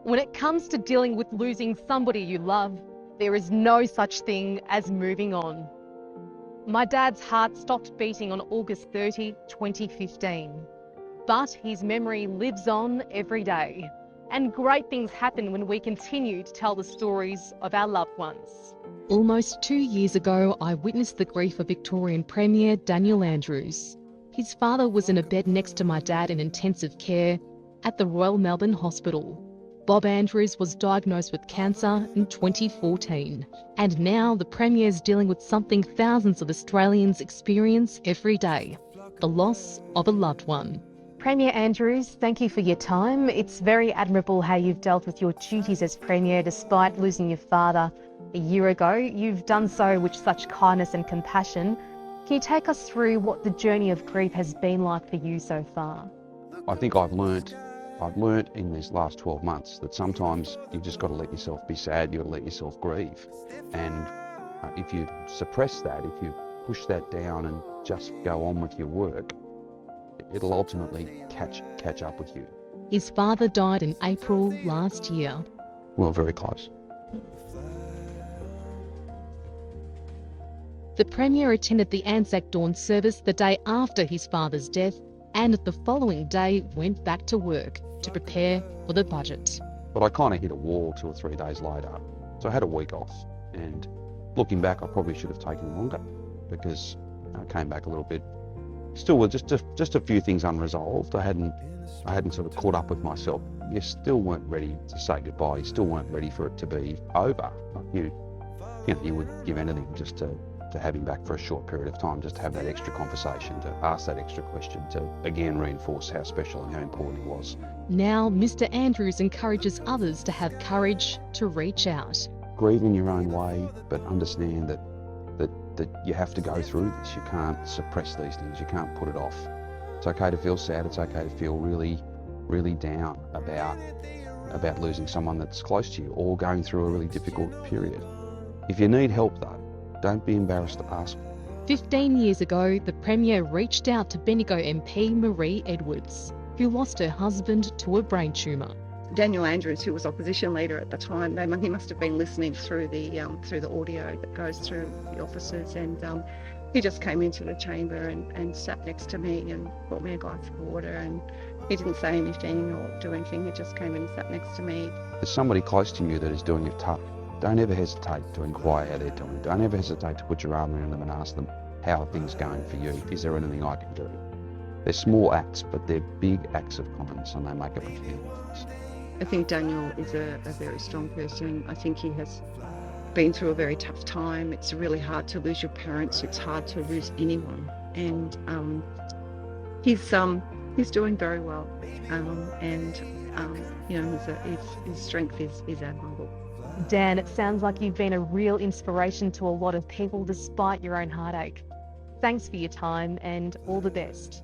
When it comes to dealing with losing somebody you love, there is no such thing as moving on. My dad's heart stopped beating on August 30, 2015. But his memory lives on every day. And great things happen when we continue to tell the stories of our loved ones. Almost 2 years ago, I witnessed the grief of Victorian Premier Daniel Andrews. His father was in a bed next to my dad in intensive care at the Royal Melbourne Hospital. Bob Andrews was diagnosed with cancer in 2014. And now the Premier's dealing with something thousands of Australians experience every day: the loss of a loved one. Premier Andrews, thank you for your time. It's very admirable how you've dealt with your duties as Premier despite losing your father a year ago. You've done so with such kindness and compassion. Can you take us through what the journey of grief has been like for you so far? I think I've learnt in these last 12 months that sometimes you've just got to let yourself be sad, you've got to let yourself grieve. And if you suppress that, if you push that down and just go on with your work, it'll ultimately catch up with you. His father died in April last year. Well, very close. The Premier attended the Anzac Dawn service the day after his father's death, and the following day went back to work to prepare for the budget. But I kind of hit a wall 2 or 3 days later. So I had a week off, and looking back, I probably should have taken longer because I came back a little bit. Still with just a few things unresolved. I hadn't sort of caught up with myself. You still weren't ready to say goodbye. You still weren't ready for it to be over. You would give anything just to have him back for a short period of time, just to have that extra conversation, to ask that extra question, to again reinforce how special and how important he was. Now, Mr. Andrews encourages others to have courage to reach out. Grieve in your own way, but understand that you have to go through this. You can't suppress these things. You can't put it off. It's okay to feel sad. It's okay to feel really, really down about losing someone that's close to you or going through a really difficult period. If you need help though, don't be embarrassed to ask. 15 years ago, the Premier reached out to Bendigo MP Marie Edwards, who lost her husband to a brain tumour. Daniel Andrews, who was opposition leader at the time, he must have been listening through the audio that goes through the offices, and he just came into the chamber and sat next to me and brought me a glass of water, and he didn't say anything or do anything. He just came and sat next to me. There's somebody close to you that is doing it tough. Don't ever hesitate to inquire how they're doing. Don't ever hesitate to put your arm around them and ask them, how are things going for you? Is there anything I can do? They're small acts, but they're big acts of kindness, and they make a big difference. I think Daniel is a very strong person. I think he has been through a very tough time. It's really hard to lose your parents. It's hard to lose anyone. And he's doing very well. His strength is admirable. Dan, it sounds like you've been a real inspiration to a lot of people despite your own heartache. Thanks for your time and all the best.